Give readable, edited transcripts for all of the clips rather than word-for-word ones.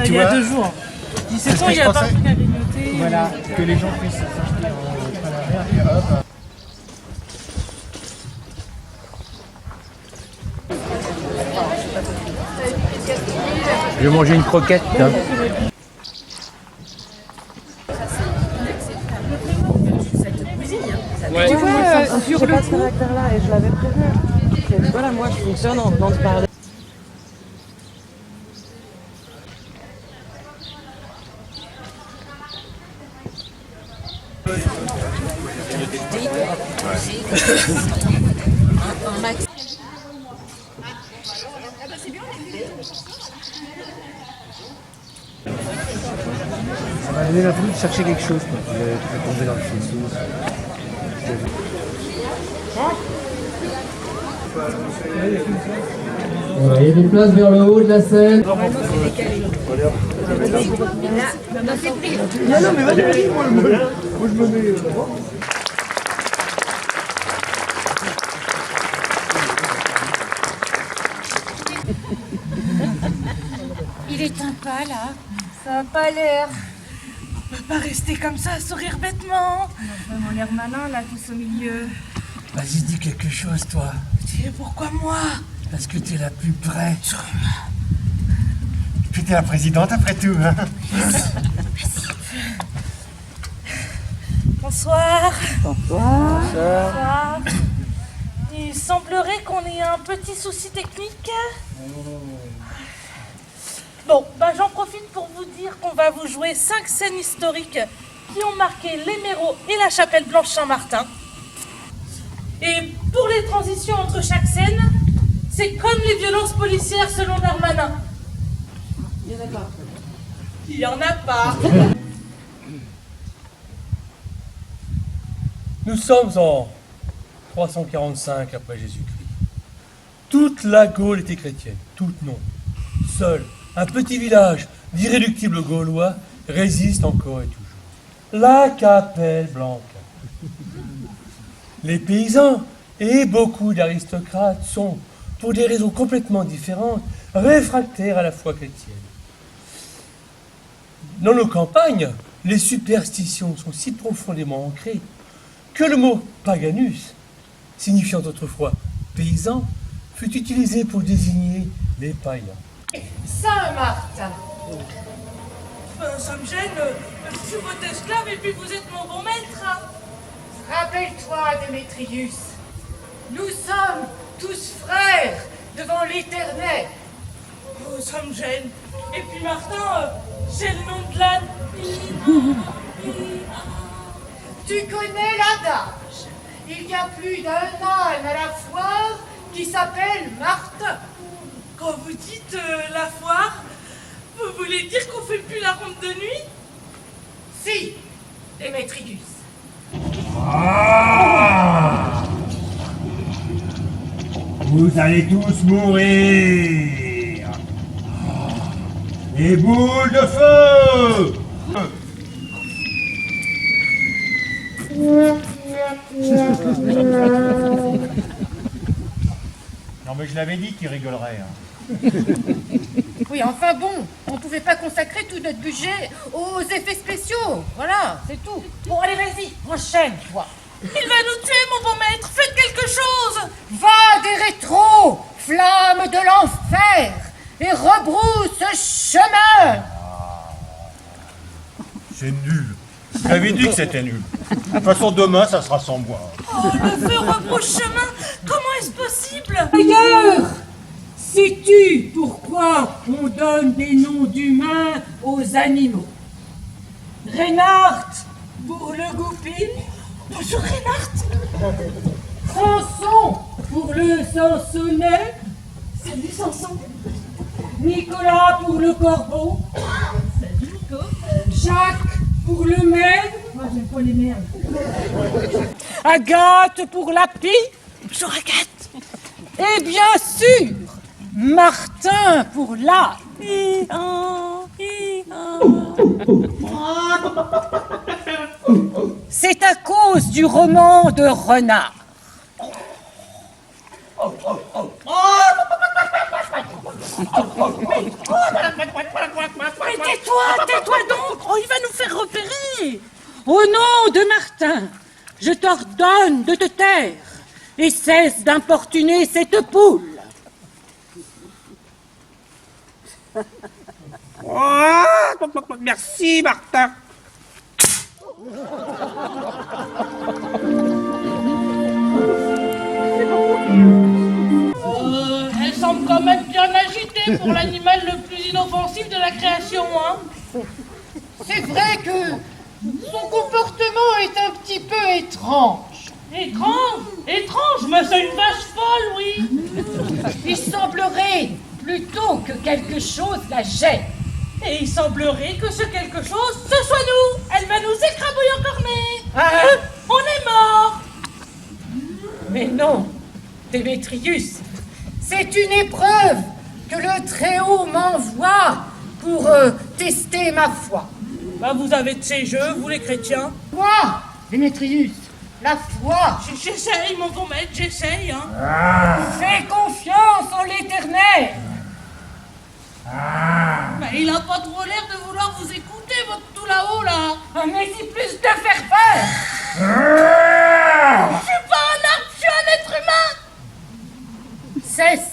il y a 2 jours. 17 ans, il n'y a pas de truc à grignoter. Voilà, que les gens puissent s'acheter en travers et hop. Je vais manger une croquette. Hein. Ouais. Tu vois, sur le coup, caractère-là, et je l'avais prévenu. Voilà, moi je fonctionne en venant de parler. Ça m'a donné l'envie de chercher quelque chose. Je vais tomber dans le film. Voilà, il y a des places vers le haut de la scène. Il est un pas là. Ça a pas l'air. On peut pas rester comme ça à sourire bêtement. On a vraiment l'air malin là, tous au milieu. Vas-y, dis quelque chose, toi. Tu sais pourquoi moi? Parce que t'es la plus près. Puis t'es la présidente après tout, hein. Bonsoir. Bonsoir. Il semblerait qu'on ait un petit souci technique. Bon, j'en profite pour vous dire qu'on va vous jouer 5 scènes historiques qui ont marqué les Méreaux et la Chapelle Blanche Saint-Martin. Et pour les transitions entre chaque scène, c'est comme les violences policières selon Darmanin. Il y en a pas. Il y en a pas. Nous sommes en 345 après Jésus-Christ. Toute la Gaule était chrétienne, toute non. Seul un petit village d'irréductibles Gaulois résiste encore et toujours. La Capelle Blanche. Les paysans et beaucoup d'aristocrates sont, pour des raisons complètement différentes, réfractaires à la foi chrétienne. Dans nos campagnes, les superstitions sont si profondément ancrées que le mot paganus, signifiant autrefois paysan, fut utilisé pour désigner les païens. Saint-Martin. Ça me gêne, je suis votre esclave et puis vous êtes mon bon maître. Hein. Rappelle-toi, Démétrius. Nous sommes tous frères devant l'Éternel. Oh, ça me gêne. Et puis Martin, j'ai le nom de l'âne. Tu connais l'adage. Il y a plus d'un âne à la foire qui s'appelle Martin. Quand vous dites la foire, vous voulez dire qu'on fait plus la ronde de nuit? Si, Démétrius. Ah, vous allez tous mourir. Les boules de feu. Non mais je l'avais dit qu'il rigolerait. Hein. Oui, enfin bon, on pouvait pas consacrer tout notre budget aux effets spéciaux. Voilà, c'est tout. Bon, allez, vas-y, enchaîne, toi. Il va nous tuer, mon bon maître. Faites quelque chose. Va des rétros, flamme de l'enfer, et rebrousse chemin. C'est nul. Je t'avais dit que c'était nul. De toute façon, demain, ça sera sans bois. Oh, le feu rebrousse chemin. Comment est-ce possible? D'ailleurs, sais-tu pourquoi on donne des noms d'humains aux animaux? Reinhardt pour le goupil. Bonjour, Reinhardt. Samson pour le Sansonnet. Salut, Samson. Nicolas pour le corbeau. Salut, Nico. Jacques pour le maigre. Moi, j'aime pas les merdes. Agathe pour la pie. Bonjour, Agathe. Et bien sûr, Martin pour la. C'est à cause du roman de Renard. Tais-toi donc. Oh, il va nous faire repérer. Au nom de Martin, je t'ordonne de te taire et cesse d'importuner cette poule. Merci, Martin. Elle semble quand même bien agitée pour l'animal le plus inoffensif de la création, hein. C'est vrai que son comportement est un petit peu étrange. Étrange, mais c'est une vache folle, oui. Il semblerait plutôt que quelque chose la gêne. Et il semblerait que ce quelque chose, ce soit nous. Elle va nous écrabouiller en cornet. Hein? On est mort. Mais non, Démétrius, c'est une épreuve que le Très-Haut m'envoie pour tester ma foi. Bah, vous avez de ces jeux, vous les chrétiens. Quoi, Démétrius? La foi. J'essaye, mon bon maître, j'essaye, hein. Fais confiance en l'Éternel. Bah, il a pas trop l'air de vouloir vous écouter, votre tout là-haut, là. Mais si plus de ferveur. Je suis pas un arbre, je suis un être humain. Cesse.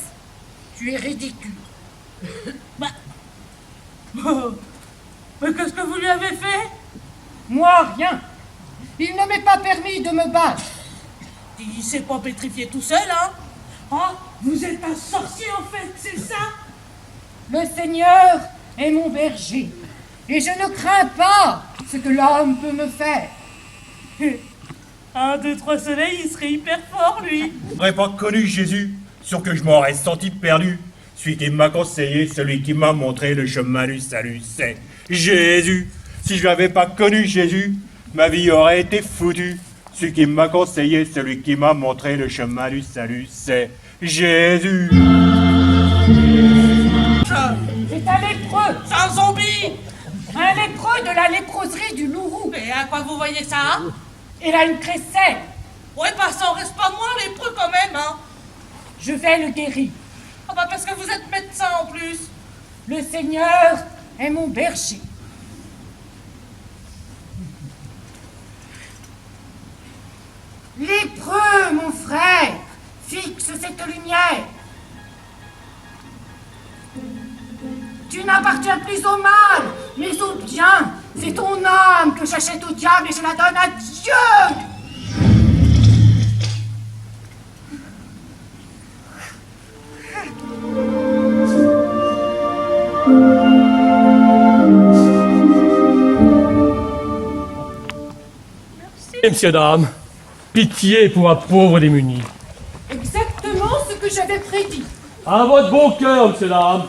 Tu es ridicule. Mais qu'est-ce que vous lui avez fait? Moi, rien. Il ne m'est pas permis de me battre. Il s'est pas pétrifié tout seul, hein. Ah, vous êtes un sorcier, en fait, c'est ça? Le Seigneur est mon berger. Et je ne crains pas ce que l'homme peut me faire. 1, 2, 3 soleils, il serait hyper fort, lui. J'aurais pas connu Jésus, sûr que je m'aurais senti perdu. Celui qui m'a conseillé, celui qui m'a montré le chemin du salut, c'est Jésus. Si je n'avais pas connu Jésus, ma vie aurait été foutue. Celui qui m'a conseillé, celui qui m'a montré le chemin du salut, c'est Jésus. C'est un lépreux. C'est un zombie. Un lépreux de la léproserie du Lourou. Mais à quoi vous voyez ça? Il a une crécelle. Ouais, bah ça en reste pas moins lépreux quand même, hein. Je vais le guérir. Ah bah parce que vous êtes médecin en plus. Le Seigneur est mon berger. Lépreux, mon frère, fixe cette lumière. Tu n'appartiens plus au mal, mais au bien. C'est ton âme que j'achète au diable et je la donne à Dieu. Monsieur, dame, pitié pour un pauvre démuni. Exactement ce que j'avais prédit. À votre bon cœur, monsieur, dame.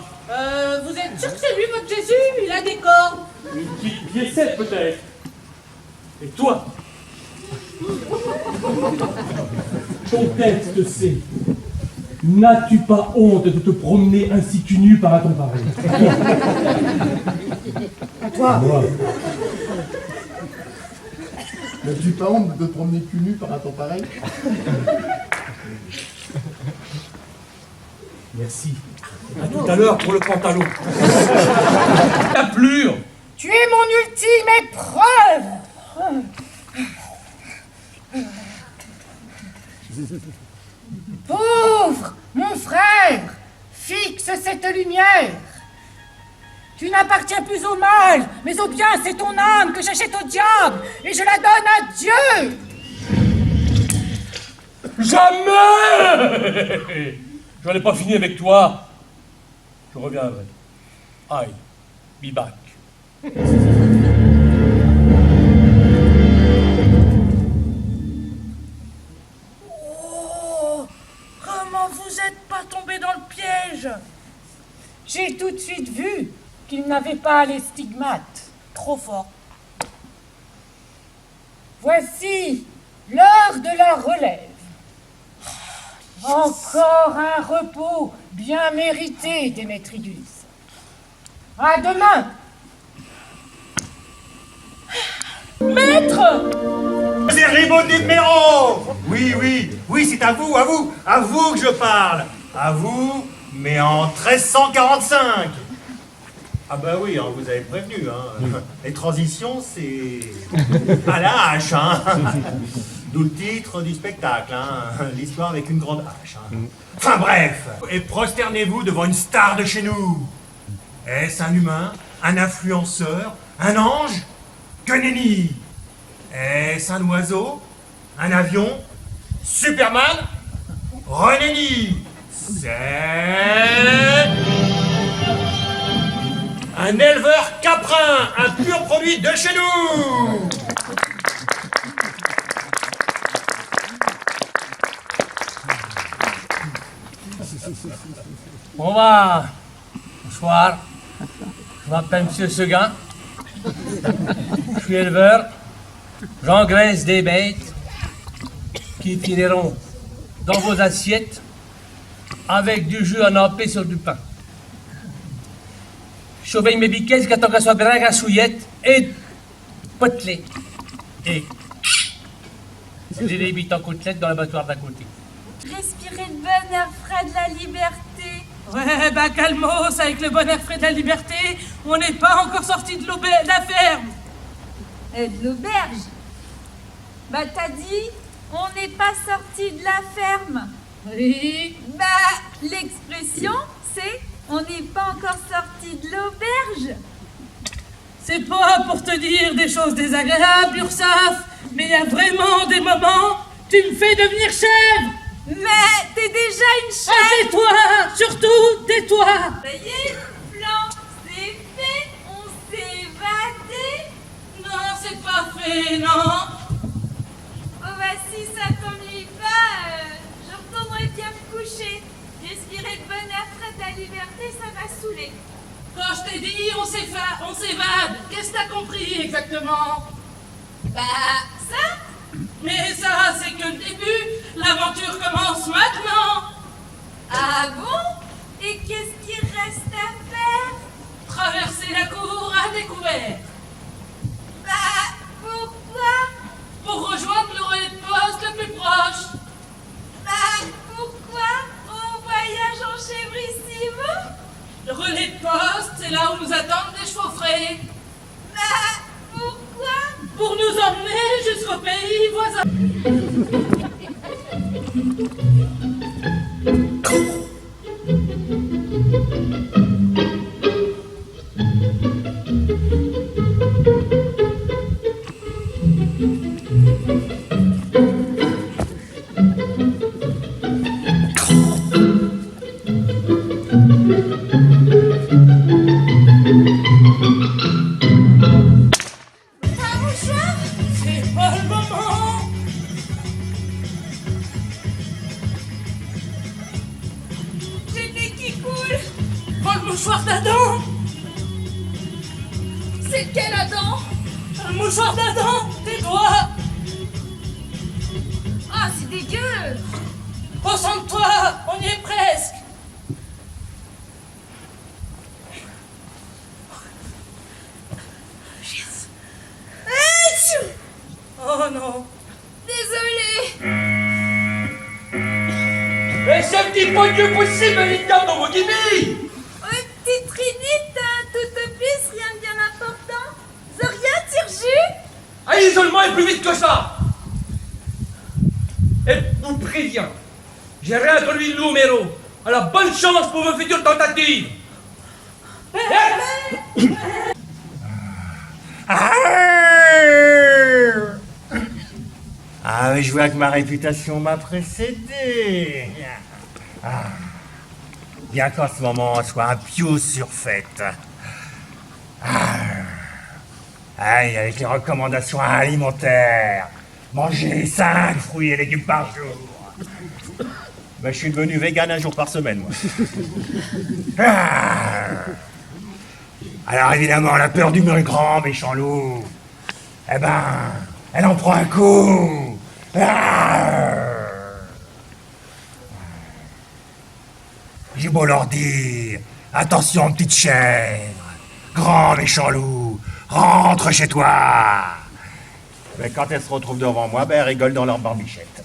Vous êtes sûr que c'est lui, votre Jésus? Il a des cornes. Une petite piécette, peut-être. Et toi? Ton texte, c'est: n'as-tu pas honte de te promener ainsi cul nu par un ton pareil? À toi. Moi. N'as-tu pas honte de te promener cul nu par un temps pareil? Merci. À tout à l'heure pour le pantalon. La plure. Tu es mon ultime épreuve. Pauvre, mon frère, fixe cette lumière. Tu n'appartiens plus au mal, mais au bien, c'est ton âme que j'achète au diable, et je la donne à Dieu. Jamais. J'en ai pas fini avec toi. Je reviendrai. Aïe, be back. Oh, comment vous êtes pas tombé dans le piège? J'ai tout de suite vu qu'il n'avait pas les stigmates. Trop fort. Voici l'heure de la relève. Encore un repos bien mérité, Démétrius. À demain. Maître! C'est Ribaud des Méros. Oui, c'est à vous que je parle. À vous mais en 1345. Ah bah oui, hein, vous avez prévenu, hein. Les transitions, c'est à la hache, hein. D'où le titre du spectacle, hein. L'histoire avec une grande hache, hein. Enfin bref, et prosternez-vous devant une star de chez nous. Est-ce un humain, un influenceur, un ange? Que nenni! Est-ce un oiseau, un avion, Superman? Renenni! C'est un éleveur caprin, un pur produit de chez nous. Bon bah, bonsoir. Je m'appelle Monsieur Seguin. Je suis éleveur. J'engraisse des bêtes qui finiront dans vos assiettes avec du jus à nappé sur du pain. Je surveille mes biquets jusqu'à temps qu'elles soient bien grassouillettes et potelées. Et j'ai des bites en côtelettes dans l'abattoir d'à côté. Respirer le bon air frais de la liberté. Ouais, bah calmos, avec le bon air frais de la liberté, on n'est pas encore sorti de la ferme. De l'auberge. Bah t'as dit, on n'est pas sorti de la ferme. Oui. Bah l'expression, c'est on n'est pas encore sorti de l'auberge. C'est pas pour te dire des choses désagréables, Ursaf, mais il y a vraiment des moments, tu me fais devenir chèvre. Mais t'es déjà une Ah, chèvre. tais-toi, surtout, tais-toi. Ça y est, le plan, c'est fait, on s'est évadé. Non, c'est pas fait, non. Oh bah si ça t'ennuie pas, je retournerai bien me coucher. Respirer le bon air frais de la liberté, ça m'a saoulé. Quand je t'ai dit, on s'évade, qu'est-ce que t'as compris exactement? Bah ça. Mais ça, c'est que le début, l'aventure commence maintenant. Ah bon? Et qu'est-ce qu'il reste à faire? Traverser la cour à découvert. Bah pourquoi? Pour rejoindre le relais de poste le plus proche. Bah pourquoi? On voyage en chèvrissimo? Le relais de poste, c'est là où nous attendent des chevaux frais. Bah pourquoi? Pour nous emmener jusqu'au pays voisin. C'est pas le moment. J'ai le nez qui coule. Prends le mouchoir d'Adam. C'est quel Adam? Le mouchoir d'Adam, tes doigts. Ah c'est dégueu. Concentre-toi, on y est presque. Achou. Oh non. Désolée. Mais ce petit pot de possible, il tape dans vos guillemets. Petite rinite, hein, tout au plus, rien de bien important. Zoria, tire-jus. Ah, l'isolement est plus vite que ça. Et vous préviens, j'ai réintroduit le numéro. Alors bonne chance pour vos futures tentatives. Ah, mais je vois que ma réputation m'a précédé. Ah. Bien qu'en ce moment, on soit un piou surfaite. Aïe, avec les recommandations alimentaires. Manger 5 fruits et légumes par jour. Ben, je suis devenu vegan un jour par semaine, moi. Alors évidemment, la peur du grand méchant loup, eh ben, elle en prend un coup. J'ai beau leur dire, attention petite chèvre, grand méchant loup, rentre chez toi. Mais quand elles se retrouvent devant moi, ben elles rigolent dans leur barbichette.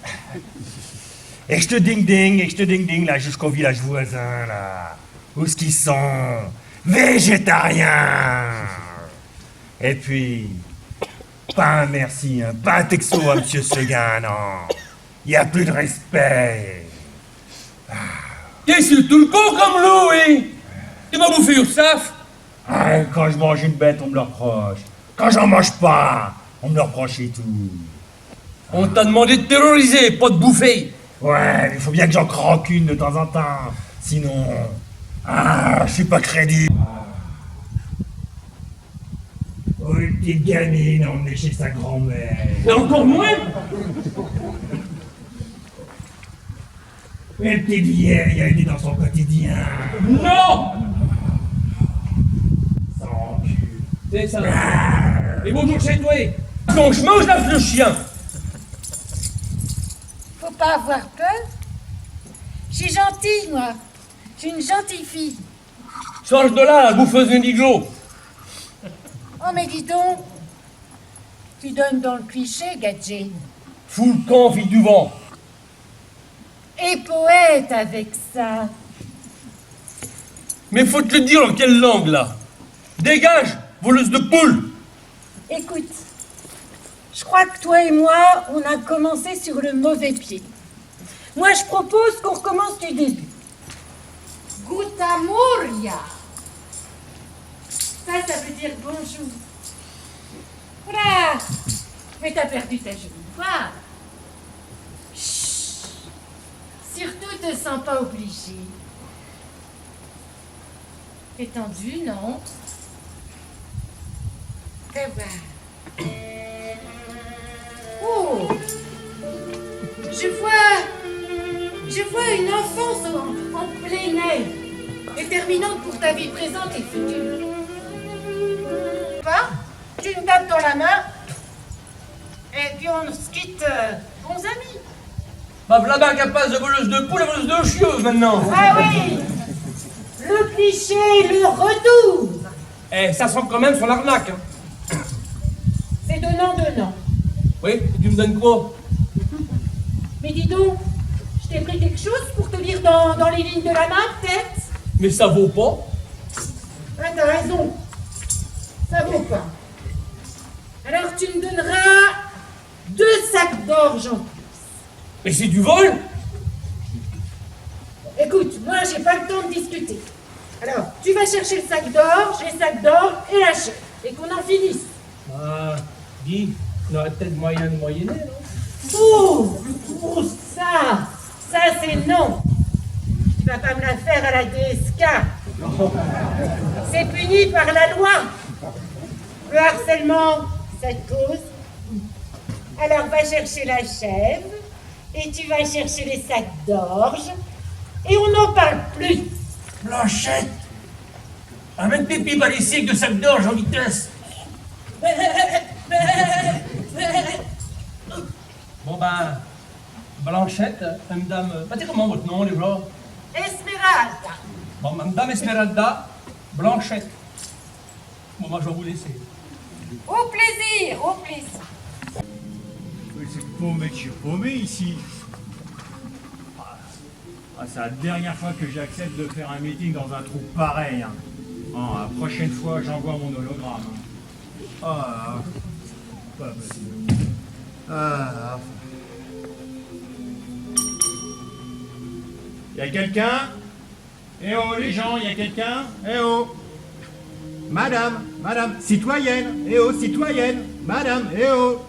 Et je te ding-ding, et je te ding-ding, là, jusqu'au village voisin, là. Où ce qu'ils sont végétariens. Et puis, pas un merci, hein, pas un texto à Monsieur Seguin, non. Il n'y a plus de respect. Qu'est-ce que tout le con comme l'eau, oui? Tu m'as bouffé Ursaf? Ah, quand je mange une bête, on me le reproche. Quand j'en mange pas, on me le reproche et tout. On t'a demandé de terroriser, pas de bouffer. Ouais, il faut bien que j'en croque une de temps en temps. Sinon, je suis pas crédible. Oh, une petite gamine emmenée chez sa grand-mère. Et encore moins? Une petite vieille a été dans son quotidien. Non! Sans cul. C'est ça. Et bonjour chez toi. Donc je mange la le chien. Faut pas avoir peur. Je suis gentille, moi. Je suis une gentille fille. Change de là, la bouffeuse d'indigo. Oh, mais dis donc. Tu donnes dans le cliché, Gadget. Fous le camp, fille du vent. Et poète avec ça. Mais faut te le dire en quelle langue, là? Dégage, voleuse de poule. Écoute, je crois que toi et moi, on a commencé sur le mauvais pied. Moi, je propose qu'on recommence du début. Gutamuria. Ça veut dire bonjour. Voilà. Mais t'as perdu ta jolie voix. Chut. Surtout, te sens pas obligé. T'es tendu, non? Eh ben. Oh! Je vois une enfance en plein air, déterminante pour ta vie présente et future. Pas? Tu me tapes dans la main, et puis on se quitte bons amis. Bah voilà ben capable de voleuse de poule et voleuse de chieuse maintenant. Ah oui! Le cliché, le retour! Eh, ça sent quand même son arnaque. Hein. C'est donnant. Oui, et tu me donnes quoi? Mais dis donc, je t'ai pris quelque chose pour te lire dans les lignes de la main, peut-être? Mais ça vaut pas. Ah, t'as raison. Ça vaut pas. Alors tu me donneras 2 sacs d'orge en plus. Mais c'est du vol? Écoute, moi j'ai pas le temps de discuter. Alors, tu vas chercher le sac d'orge, les sacs d'orge et la chair. Et qu'on en finisse. Ah, dis, on aurait peut-être moyen de moyenner, non? Oh, ça c'est non. Tu vas pas me la faire à la DSK. C'est puni par la loi. Le harcèlement, ça te cause. Alors va chercher la chèvre et tu vas chercher les sacs d'orge et on n'en parle plus. Blanchette! Amène tes pipes à ici avec 2 sacs d'orge en vitesse. Bon ben, Blanchette, madame... Bah, c'est comment votre nom, les gens? Esmeralda. Bon, madame Esmeralda, Blanchette. Bon, moi, je vais vous laisser. Au plaisir, au plaisir. Mais c'est paumé que je suis paumé ici. C'est la dernière fois que j'accepte de faire un meeting dans un trou pareil. Hein. La prochaine fois, j'envoie mon hologramme. Hein. Pas possible. Y a quelqu'un? Eh oh, les gens, y a quelqu'un? Eh oh! Madame, citoyenne! Eh oh, citoyenne! Madame, eh oh!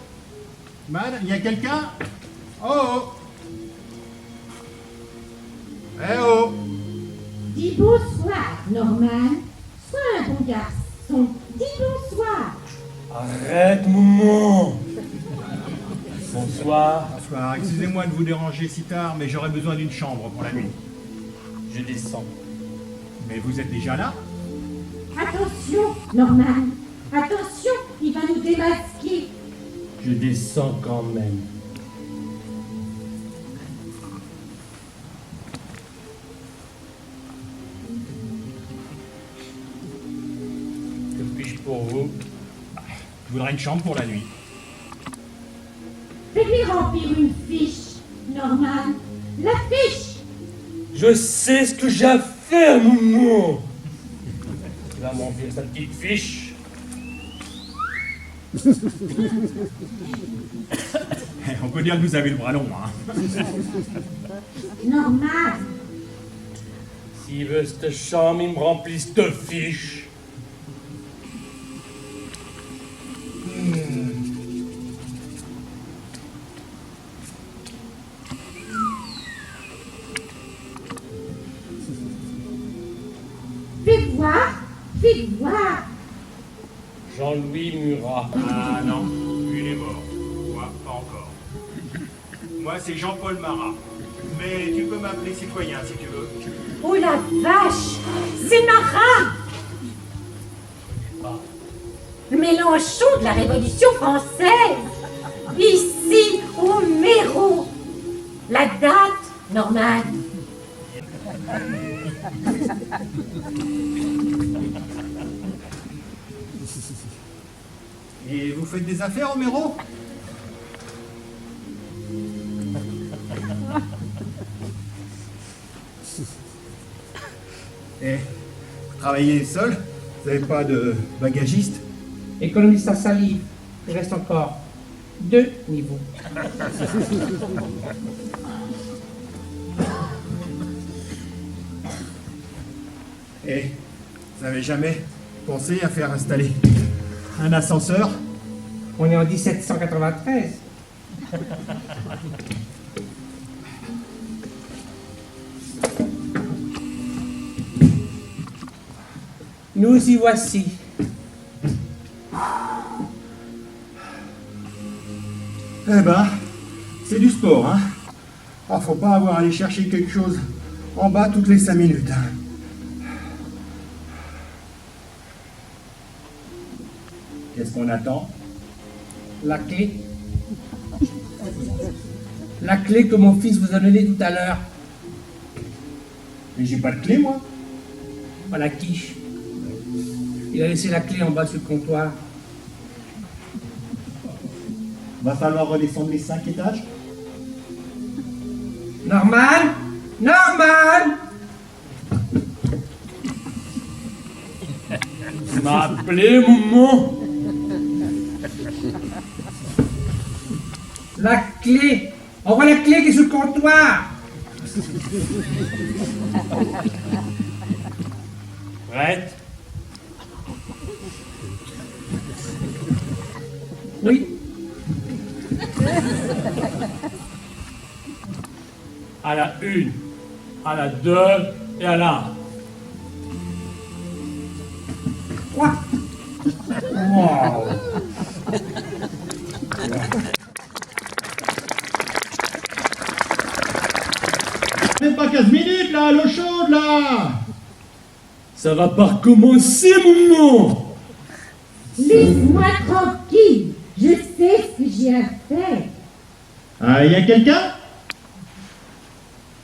Madame, y a quelqu'un? Oh! Eh oh! Dis bonsoir, Norman. Sois un bon garçon. Dis bonsoir. Arrête, maman. Bonsoir. Bonsoir, excusez-moi de vous déranger si tard, mais j'aurais besoin d'une chambre pour la nuit. Je descends. Mais vous êtes déjà là? Attention, Norman. Attention, il va nous démasquer. Je descends quand même. Que puis-je pour vous? Je voudrais une chambre pour la nuit. Fais-lui remplir une fiche, Norman. La fiche. Je sais ce que j'ai à faire, Moumou. Il va m'enlever sa petite fiche. On peut dire que vous avez le bras long, hein. Normal. S'il veut cette chambre, il me remplit cette fiche. Fais voir. Fais voir. Jean-Louis Murat. Ah non, lui il est mort. Moi, pas encore. Moi, c'est Jean-Paul Marat. Mais tu peux m'appeler citoyen si tu veux. Oh la vache. C'est Marat. Le Mélenchon de la Révolution française. Ici, au Méro. La date, Norman. Et vous faites des affaires au Méro? Et vous travaillez seul? Vous n'avez pas de bagagiste? Économise sa salive. Il reste encore 2 niveaux. Et vous n'avez jamais pensé à faire installer un ascenseur? On est en 1793. Nous y voici. Eh ben, c'est du sport, hein. Ah, faut pas avoir à aller chercher quelque chose en bas toutes les 5 minutes, hein. Qu'est-ce qu'on attend? La clé. La clé que mon fils vous a donnée tout à l'heure. Mais j'ai pas de clé, moi. À la quiche. Il a laissé la clé en bas sur le comptoir. Va falloir redescendre les 5 étages. Norman! Norman! Tu m'as appelé, Moumou. La clé! Envoie la clé qui est sur le comptoir! Prête? Oui. À la 1, à la 2 et à la 1. 3. Wow. Même pas 15 minutes, là, l'eau chaude, là. Ça va pas recommencer, Moumou. Laisse-moi tranquille. Je sais ce que j'ai à faire. Y a quelqu'un?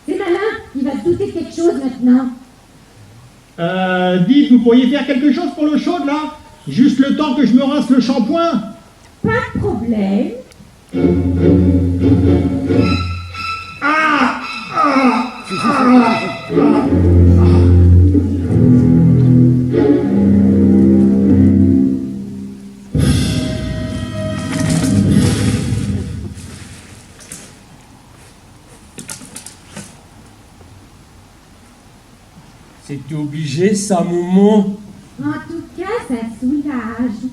C'est malin, il va se douter de quelque chose maintenant. Dites, vous pourriez faire quelque chose pour l'eau chaude, là? Juste le temps que je me rince le shampoing. Pas de problème. C'était obligé, ça, Moumou. En tout cas, ça soulage.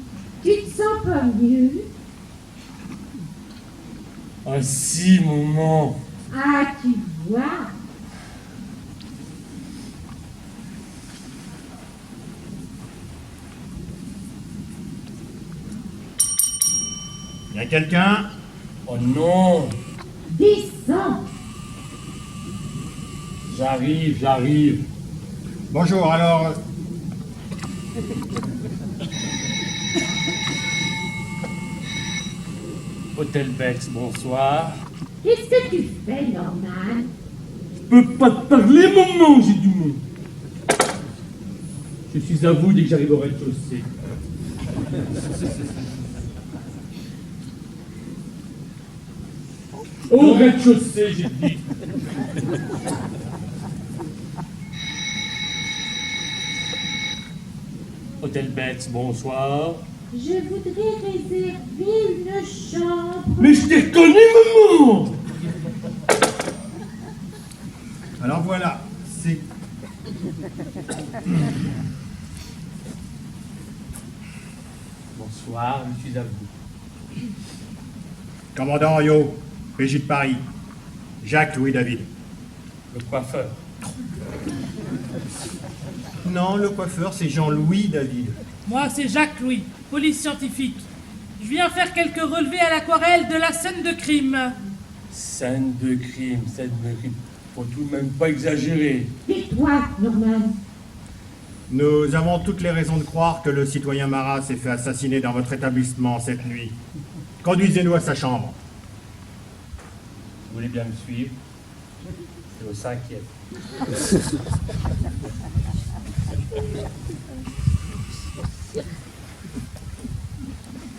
Tu te sens pas mieux? Ah si, Moumou. Ah, tu vois. Y a quelqu'un? Oh non. Descends. J'arrive. Bonjour, alors... Hôtel Bex, bonsoir. Qu'est-ce que tu fais, Norman? Je peux pas te parler, Moumou, j'ai du monde. Je suis à vous dès que j'arrive au rez-de-chaussée. Au rez-de-chaussée, j'ai dit. Hôtel Betts, bonsoir. Je voudrais réserver une chambre. Mais je t'ai reconnu, maman! Alors voilà, c'est... Bonsoir, je suis à vous. Commandant Yo, PJ de Paris. Jacques Louis David. Le coiffeur. Non, le coiffeur, c'est Jean-Louis David. Moi, c'est Jacques Louis, police scientifique. Je viens faire quelques relevés à l'aquarelle de la scène de crime. Scène de crime. Faut tout de même pas exagérer. Tais-toi, Norman. Nous avons toutes les raisons de croire que le citoyen Marat s'est fait assassiner dans votre établissement cette nuit. Conduisez-nous à sa chambre. Vous voulez bien me suivre? C'est au 5e.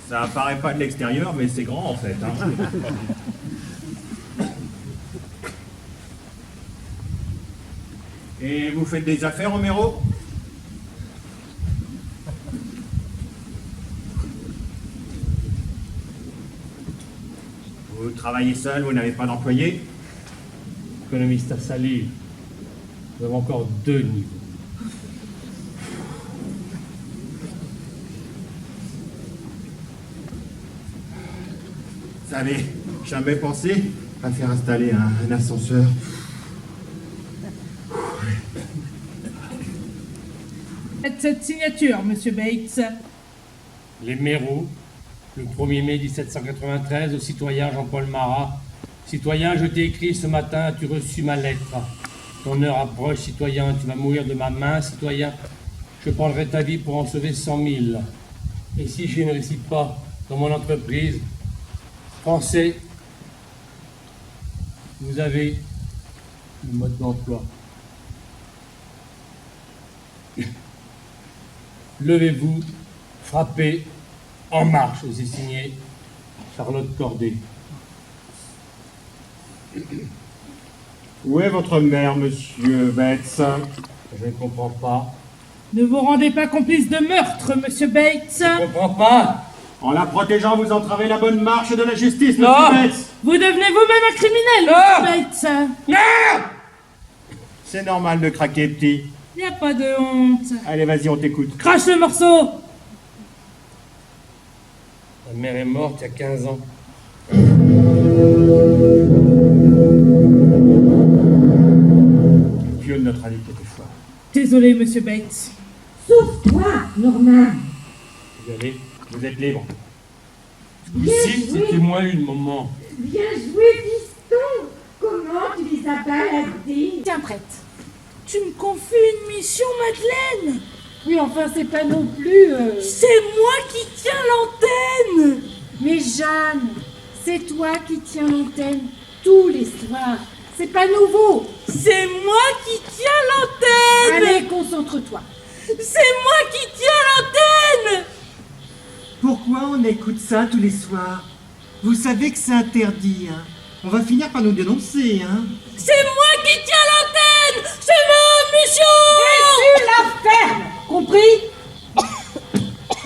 Ça apparaît pas de l'extérieur, mais c'est grand en fait. Hein. Et vous faites des affaires, Romero? Vous travaillez seul, vous n'avez pas d'employé? Économiste à salir. Nous avons encore 2 niveaux. Vous avez jamais pensé à faire installer un ascenseur? Faites cette signature, monsieur Bates. Les Méreaux, le 1er mai 1793, au citoyen Jean-Paul Marat. Citoyen, je t'ai écrit ce matin, as-tu reçu ma lettre? Ton heure approche, citoyen, tu vas mourir de ma main, citoyen. Je prendrai ta vie pour en sauver 100 000. Et si je ne réussis pas dans mon entreprise, Français, vous avez le mode d'emploi. Levez-vous, frappez, en marche. C'est signé Charlotte Corday. Où est votre mère, monsieur Bates? Je ne comprends pas. Ne vous rendez pas complice de meurtre, monsieur Bates. Je ne comprends pas. En la protégeant, vous entravez la bonne marche de la justice, Non. monsieur Bates. Vous devenez vous-même un criminel, Non. monsieur Bates. Non! C'est normal de craquer, petit. Y a pas de honte. Allez, vas-y, on t'écoute. Crache le morceau. Ta mère est morte il y a 15 ans. Dieu de notre ami quelquefois. Désolé, monsieur Bates. Sauve-toi, Norman. Vous allez, Vous êtes libre. Bien ici, joué. c'était moi une maman. Bien joué, fiston. Comment tu les as baladés? Tiens, prête. Tu me confies une mission, Madeleine. Oui, enfin, c'est pas non plus... C'est moi qui tiens l'antenne. Mais Jeanne, c'est toi qui tiens l'antenne tous les soirs. C'est pas nouveau. C'est moi qui tiens l'antenne. Allez, concentre-toi. C'est moi qui tiens l'antenne. Pourquoi on écoute ça tous les soirs? Vous savez que c'est interdit, hein? On va finir par nous dénoncer, hein? C'est moi qui tiens l'antenne. C'est ma mission. Et tu la fermes, compris?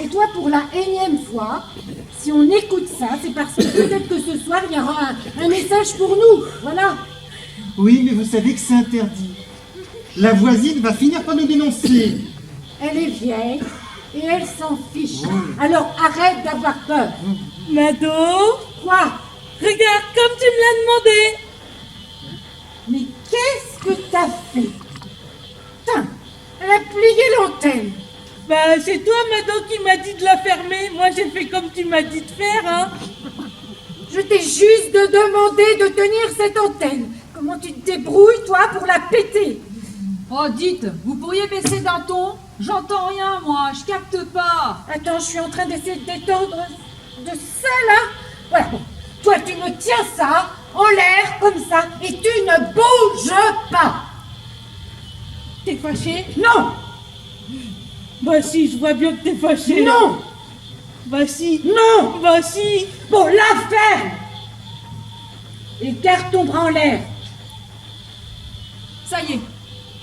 Et toi, pour la énième fois, si on écoute ça, c'est parce que peut-être que ce soir, il y aura un message pour nous. Voilà. Oui, mais vous savez que c'est interdit. La voisine va finir par nous dénoncer. Elle est vieille et elle s'en fiche. Alors arrête d'avoir peur. Mado, Quoi? regarde comme tu me l'as demandé. Mais qu'est-ce que t'as fait? Putain, elle a plié l'antenne. Bah, c'est toi, Mado, qui m'a dit de la fermer. Moi, j'ai fait comme tu m'as dit de faire, hein. Je t'ai juste demandé de tenir cette antenne. Comment tu te débrouilles, toi, pour la péter? Oh, dites, vous pourriez baisser d'un ton? J'entends rien, moi, je capte pas. Attends, je suis en train d'essayer de détendre de ça, là. Voilà, bon. Toi, tu me tiens ça en l'air, comme ça, et tu ne bouges pas. T'es fâché? Non! Bah si, je vois bien que t'es fâché. Non! Bah si. Non! Bah si. Bon, la ferme! Écarte ton bras en l'air. Ça y est.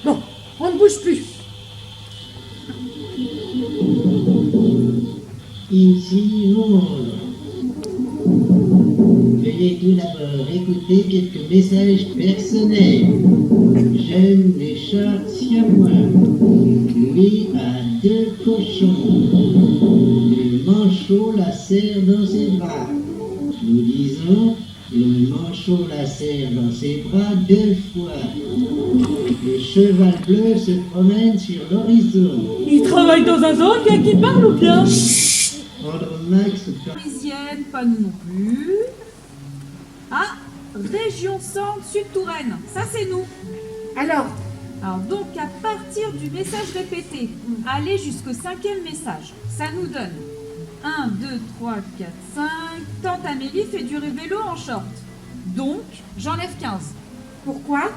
Bon, on ne bouge plus. Ici Monde. Veuillez tout d'abord écouter quelques messages personnels. J'aime les chats siamois. Louis a 2 cochons. Le manchot la serre dans ses bras. Nous disons, le manchot la serre dans ses bras 2 fois. Le cheval bleu se promène sur l'horizon. Il travaille dans un zoo, il y a qui parle ou bien? Andromax Parisienne, pas nous non plus. Ah, région Centre, Sud-Touraine, ça c'est nous. Alors, Donc à partir du message répété, allez jusqu'au 5e message. Ça nous donne 1, 2, 3, 4, 5. Tante Amélie fait du vélo en short. Donc, j'enlève 15. pourquoi?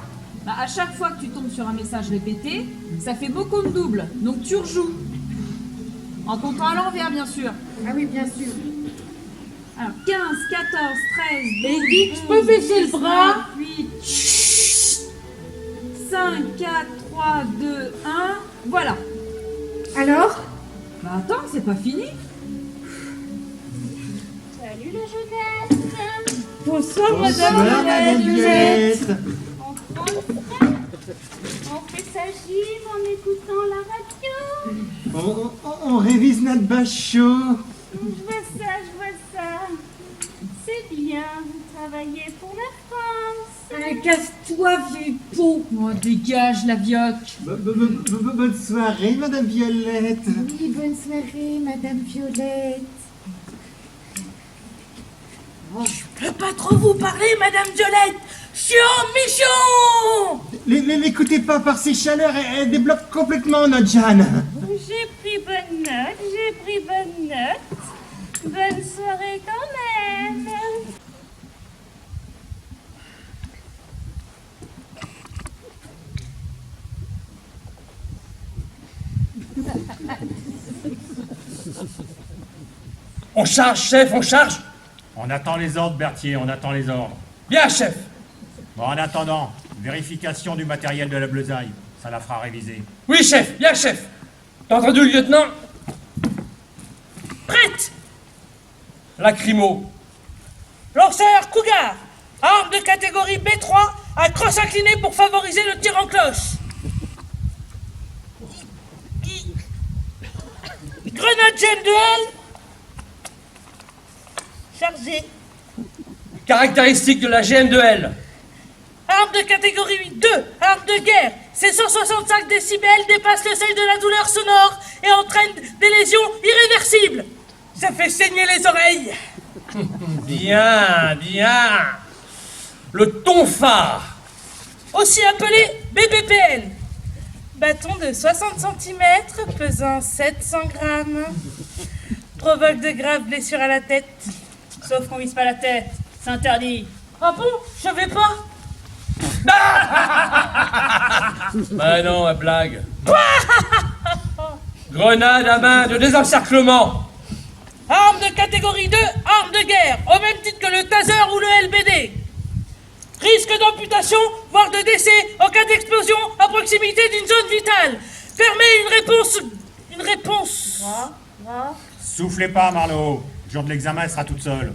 À chaque fois que tu tombes sur un message répété, ça fait mot comme double. Donc tu rejoues. En comptant à l'envers, bien sûr. Ah oui, bien sûr. Alors, 15, 14, 13, 12, Edith, je peux baisser le bras? 8, 5, 4, 3, 2, 1. Voilà. Alors? Attends, c'est pas fini. Salut le jeunesse. Bonsoir, Bonsoir, madame Madame Violette. Violette. On prend le train. On fait sa gym en écoutant la radio. On révise notre bachot. Je vois ça. C'est bien, vous travaillez pour la France. Casse-toi, vieux pot. Oh, dégage la vioque. Bonne soirée, Madame Violette. Oui, bonne soirée, Madame Violette. Je peux pas trop vous parler, madame Violette. Chiant, méchant. L'écoutez pas par ses chaleurs, elle débloque complètement notre Jeanne. J'ai pris bonne note. Bonne soirée quand même. On charge, chef, on charge. On attend les ordres, Berthier, on attend les ordres. Bien, chef. Bon, en attendant, vérification du matériel de la Bleusaille. Ça la fera réviser. Oui, chef, bien, chef. T'as entendu le lieutenant? Prête. Lacrymo. Lanceur Cougar. Arme de catégorie B3 à crosse inclinée pour favoriser le tir en cloche. Grenade GM2L. Chargé. Caractéristique de la GM2L. Arme de catégorie 8. 2. Arme de guerre. Ces 165 décibels dépassent le seuil de la douleur sonore et entraînent des lésions irréversibles. Ça fait saigner les oreilles. Bien, bien. Le tonfa. Aussi appelé BBPL. Bâton de 60 cm, pesant 700 grammes. Provoque de graves blessures à la tête. Sauf qu'on vise pas la tête. C'est interdit. Ah bon? Je savais pas. Bah non, la blague. Grenade à main de désencerclement. Arme de catégorie 2, arme de guerre, au même titre que le taser ou le LBD. Risque d'amputation, voire de décès en cas d'explosion à proximité d'une zone vitale. Permet une réponse. Soufflez pas, Marlowe. Le jour de l'examen, elle sera toute seule.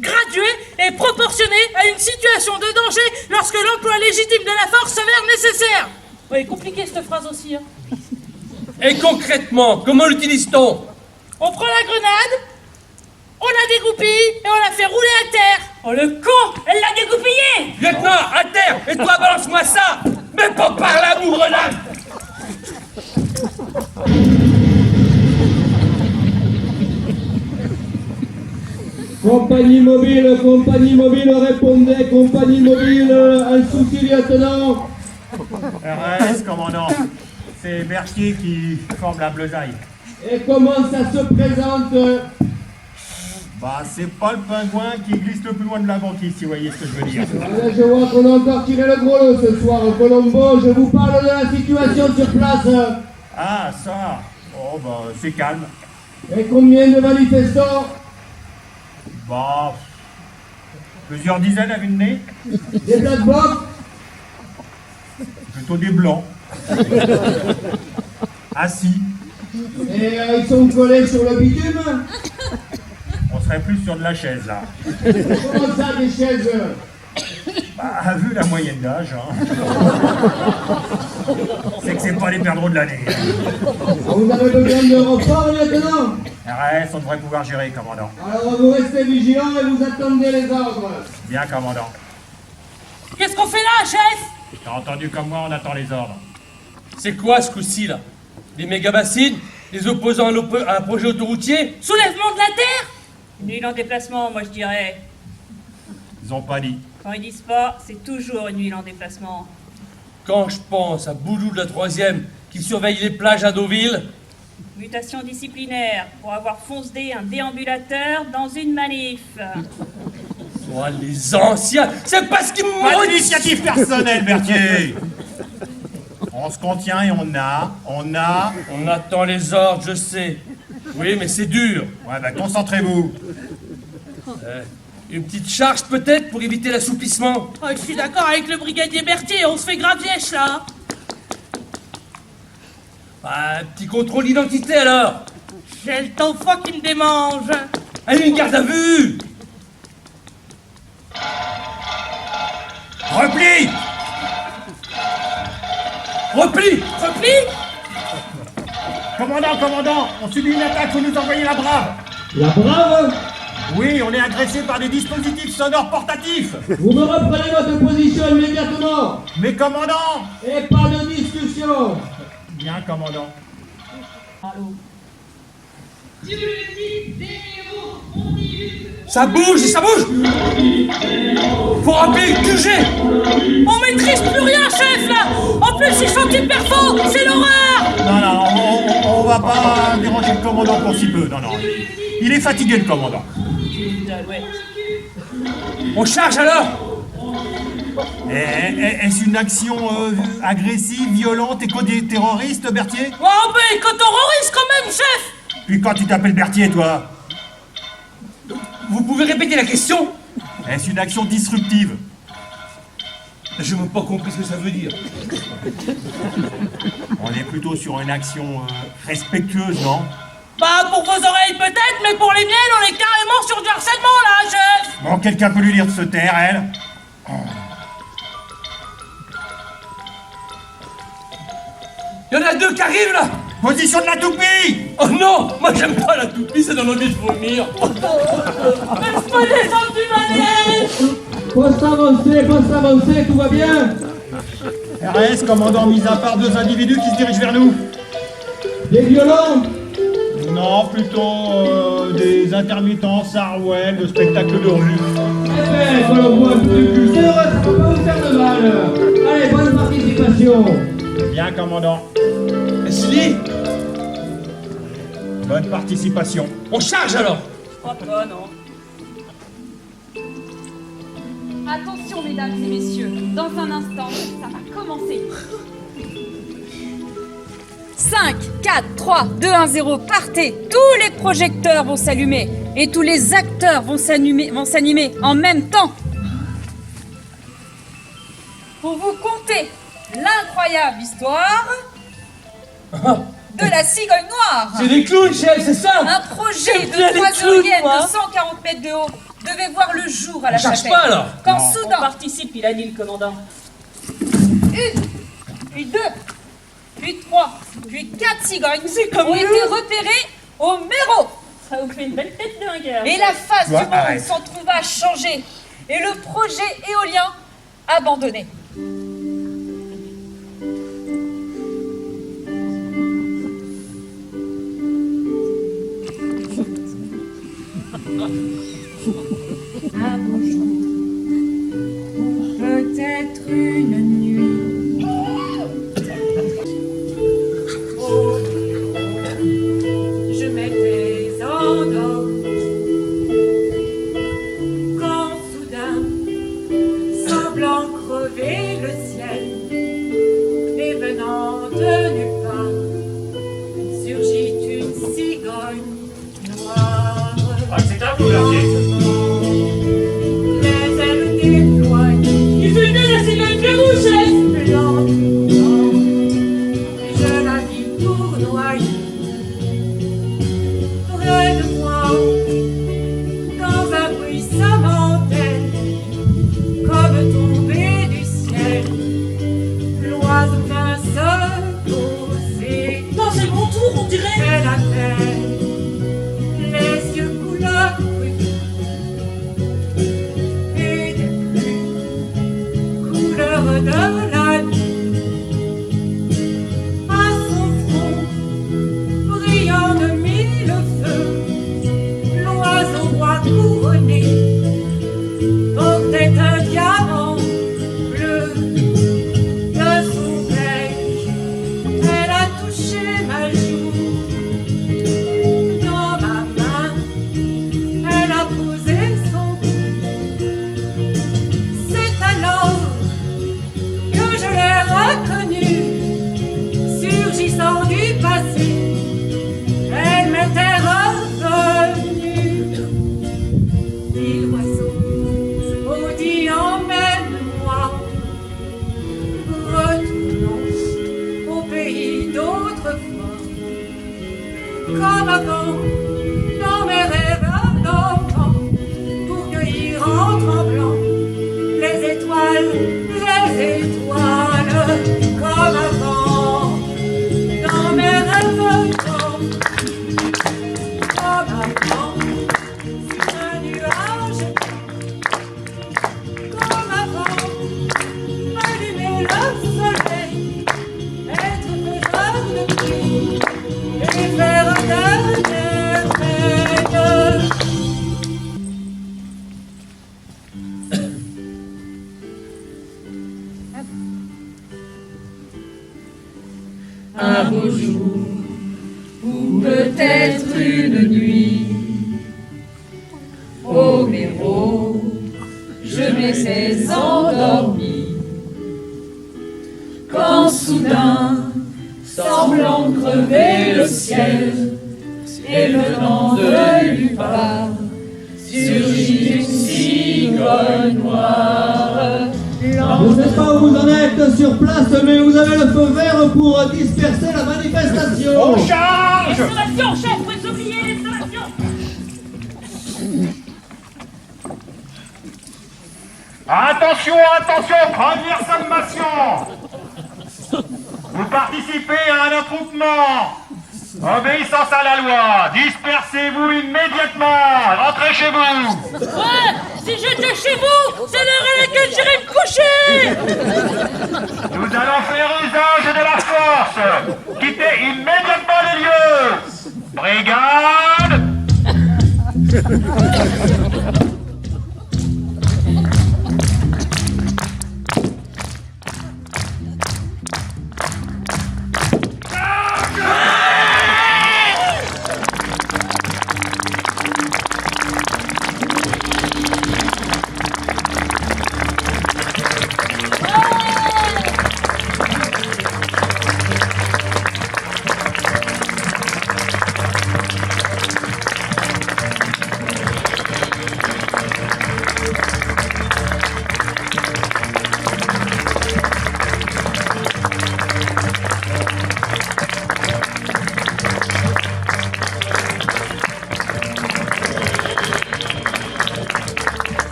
Graduée et proportionnée à une situation de danger lorsque l'emploi légitime de la force s'avère nécessaire. Oui, compliqué cette phrase aussi. Hein. Et concrètement, comment l'utilise-t-on? On prend la grenade, on la dégoupille et on la fait rouler à terre. Oh le con, elle l'a dégoupillée. Lieutenant, à terre. Et toi, balance-moi ça. Mais pas par là, mon grenade. Compagnie mobile, répondez, compagnie mobile, un souci, lieutenant. RS, commandant. C'est Berthier qui forme la Bleusaille. Et comment ça se présente? Bah, c'est pas le pingouin qui glisse le plus loin de la banquise, si vous voyez ce que je veux dire. Allez, je vois qu'on a encore tiré le gros lot ce soir. Colombo, je vous parle de la situation sur place. Ah, ça. Oh, bah, c'est calme. Et combien de manifestants? Bah, Plusieurs dizaines à vue de nez. Des black box. Plutôt des blancs. Assis. Et ils sont collés sur le bitume. On serait plus sur de la chaise, là. Comment ça, des chaises? Bah, vu la moyenne d'âge, hein. C'est que c'est pas les perdreaux de l'année. Vous avez besoin de renfort, lieutenant? RS, on devrait pouvoir gérer, commandant. Alors vous restez vigilants et vous attendez les ordres. Bien, commandant. Qu'est-ce qu'on fait là, chef? T'as entendu comme moi, on attend les ordres. C'est quoi ce coup-ci là? Les méga-bassines? Les opposants à un projet autoroutier? Soulèvement de la terre? Une huile en déplacement, moi je dirais. Ils ont pas dit. Quand ils disent pas, c'est toujours une huile en déplacement. Quand je pense à Boudou de la 3e qui surveille les plages à Deauville. Mutation disciplinaire pour avoir foncé un déambulateur dans une manif. Oh, les anciens, c'est parce qu'ils m'ont... Pas d'initiative personnelle, Berthier. On se contient et on attend les ordres, je sais. Oui, mais c'est dur. Ouais, bah concentrez-vous. Une petite charge peut-être pour éviter l'assoupissement. Oh, je suis d'accord avec le brigadier Berthier, on se fait grave vièche là. Un petit contrôle d'identité alors. J'ai le temps froid qui me démange. Allez, une garde à vue. Repli. Repli. Commandant, on subit une attaque, faut nous envoyer la brave. La brave? Oui, on est agressé par des dispositifs sonores portatifs. Vous me reprenez votre position immédiatement. Mais commandant. Et pas de discussion. Bien, commandant. Allô. Ça bouge. Faut rappeler le QG. On maîtrise plus rien, chef, là. En plus, ils sont hyper faux. C'est l'horreur. Non, on va pas déranger le commandant pour si peu. Non. Il est fatigué, le commandant. On charge alors. Est-ce une action agressive, violente, éco-terroriste, Berthier? Oh, ben, éco-terroriste quand même, chef. Puis quand tu t'appelles Berthier, toi? Vous pouvez répéter la question? Est-ce une action disruptive? Je n'ai pas compris ce que ça veut dire. On est plutôt sur une action respectueuse, non? Bah, pour vos oreilles peut-être, mais pour les miennes, on est carrément sur du harcèlement là, chef. Bon, quelqu'un peut lui dire de se taire, elle? Il y en a deux qui arrivent là. Position de la toupie. Oh non, moi j'aime pas la toupie, ça donne envie de vomir. Laisse-moi descendre du manège. Poste avancé, tout va bien? RS, commandant, mis à part deux individus qui se dirigent vers nous. Des violents? Non, plutôt des intermittents, Sarwell, de spectacle de rue. Eh ben, on voit un peu de culture, ça peut pas vous faire de mal. Allez, bonne participation. Bien, commandant. Leslie. Bonne participation. On charge alors. Je crois pas, non. Attention, mesdames et messieurs, dans un instant, ça va commencer. 5, 4, 3, 2, 1, 0, partez. Tous les projecteurs vont s'allumer et tous les acteurs vont s'animer en même temps. Pour vous conter l'incroyable histoire de la cigogne noire. C'est des clowns, chef, c'est ça? Un projet de bien les 3 clowns, éoliennes moi. de 140 mètres de haut devait voir le jour à la On charge chapelle. pas, alors. Quand Non. soudain, On participe, il a dit le commandant. 1, puis 2, puis 3, puis 4 cigognes ont été repérées au Méro. Ça vous fait une belle tête de ringard. Et la face Toi, du monde arrête. s'en trouva changée. Et le projet éolien abandonné. Un beau jour, peut-être une nuit. Je m'étais endormie quand soudain, semblant crever le de la nuit. À son front, brillant de mille feux, l'oiseau roi couronné portait un diamant bleu. De son bec, elle a touché ma joue. Dans ma main, elle a posé son cou. C'est alors que je l'ai reconnue, surgissant du passé. Elle m'était revenue. Dit l'oiseau, maudit emmène-moi, retournons au pays d'autrefois. Comme avant, dans mes rêves d'enfant, pour cueillir en tremblant les étoiles, comme avant, dans mes rêves d'enfant, comme avant, sur un nuage blanc, comme avant, allumer le soleil, être faiseur de pluie et faire de merveilles. Un beau jour, ou peut-être une nuit, au métro, je m'étais endormi, quand soudain, semblant crever le ciel, et venant de nulle part, surgit une cigogne noire. Je ne sais pas où vous en êtes sur place, mais vous avez le feu vert pour disperser la manifestation. On charge! L'installation, chef, vous oubliez l'installation. Attention, attention, première sommation! Vous participez à un attroupement. Obéissance à la loi, dispersez-vous immédiatement, rentrez chez vous. Ouais, si j'étais chez vous, c'est l'heure à laquelle j'irais me coucher. Nous allons faire usage de la force. Quittez immédiatement les lieux. Brigade!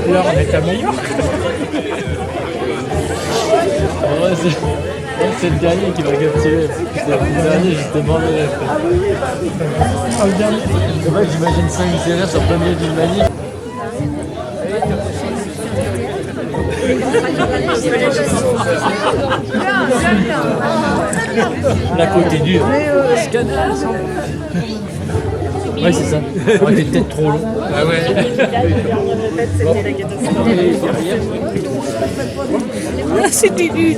Là, on est à Majorque. C'est le dernier qui va capturer. C'est le dernier, justement. Le dernier. C'est vrai que j'imagine 5 CRS sur plein milieu d'une manif. La côte est dure. Ouais, c'est ça. On était peut-être trop long. Ah ouais. C'était nul.